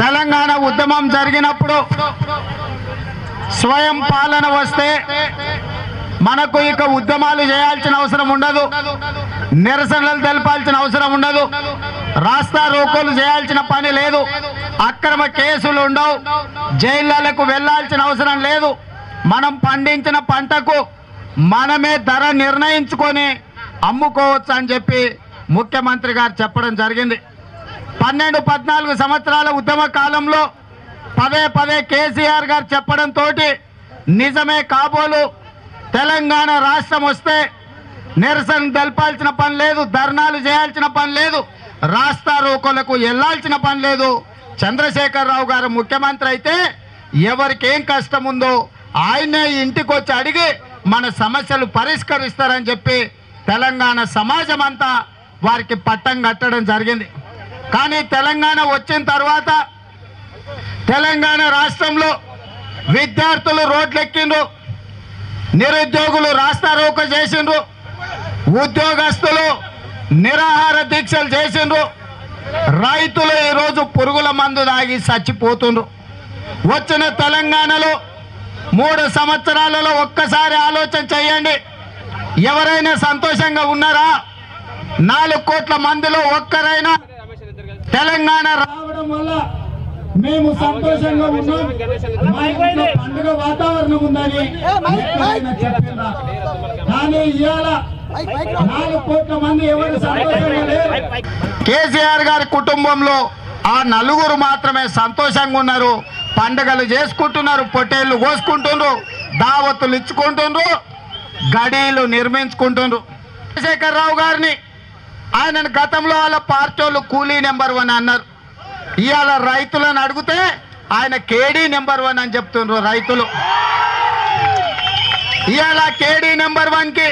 తెలంగాణ ఉద్యమం జరిగినప్పుడు స్వయం పాలన వస్తే మనకు ఇక ఉద్యమాలు చేయాల్సిన అవసరం ఉండదు, నిరసనలు తెలపాల్సిన అవసరం ఉండదు, రాస్తా రోకోలు చేయాల్సిన పని లేదు, అక్రమ కేసులు ఉండవు, జైళ్ళకు వెళ్లాల్సిన అవసరం లేదు. మనం పండించిన పంటకు మనమే ధర నిర్ణయించుకొని అమ్ముకోవచ్చు అని చెప్పి ముఖ్యమంత్రి గారు చెప్పడం జరిగింది. 12-14 సంవత్సరాల ఉద్యమ కాలంలో పదే కేసీఆర్ గారు చెప్పడంతో నిజమే కాబోలు తెలంగాణ రాష్ట్రం వస్తే నిరసన తెలపాల్సిన పని లేదు, ధర్నాలు చేయాల్సిన పని లేదు, రాస్తా రోకోలకు వెళ్లాల్సిన పని లేదు. చంద్రశేఖరరావు గారు ముఖ్యమంత్రి అయితే ఎవరికి ఏం కష్టం ఉందో ఆయనే ఇంటికి వచ్చి అడిగి మన సమస్యలు పరిష్కరిస్తారని చెప్పి తెలంగాణ సమాజం అంతా వారికి పట్టం కట్టడం జరిగింది. కానీ తెలంగాణ వచ్చిన తర్వాత తెలంగాణ రాష్ట్రంలో విద్యార్థులు రోడ్లెక్కిండ్రు, నిరుద్యోగులు రాస్తా రోకో చేసిండ్రు, ఉద్యోగస్తులు నిరాహార దీక్షలు చేసిండ్రు, రైతులు ఈరోజు పురుగుల మందు తాగి చచ్చిపోతుండ్రు. వచ్చిన తెలంగాణలో 3 సంవత్సరాలలో ఒక్కసారి ఆలోచన చేయండి, ఎవరైనా సంతోషంగా ఉన్నారా? 4 కోట్ల మందిలో ఒక్కరైనా తెలంగాణ రావడం వల్ల మేము సంతోషంగా ఉన్నాం, మా ఇంట్లో పండుగ వాతావరణం ఉందని చెప్పిందా? కానీ ఇవాళ 4 కోట్ల మంది ఎవరు సంతోషంగా లేరు. కేసీఆర్ గారి కుటుంబంలో ఆ 4 మాత్రమే సంతోషంగా ఉన్నారు, పండుగలు చేసుకుంటున్నారు, పొట్టేళ్లు కోసుకుంటున్నారు, దావతులు ఇచ్చుకుంటున్నారు, గడీలు నిర్మించుకుంటున్నారు. చంద్రశేఖరరావు గారిని ఆయనను గతంలో వాళ్ళ పార్టీ వాళ్ళు కూలీ నెంబర్ 1 అన్నారు. ఇవాళ రైతులను అడిగితే ఆయన కేడీ నెంబర్ 1 అని చెప్తున్నారు రైతులు. ఇవాళ కేడీ నెంబర్ 1కి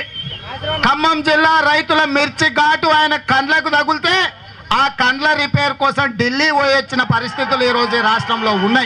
ఖమ్మం జిల్లా రైతుల మిర్చి ఘాటు ఆయన కండ్లకు తగిలితే ఆ కండ్ల రిపేర్ కోసం ఢిల్లీ పోయొచ్చిన పరిస్థితులు ఈరోజు రాష్ట్రంలో ఉన్నాయి.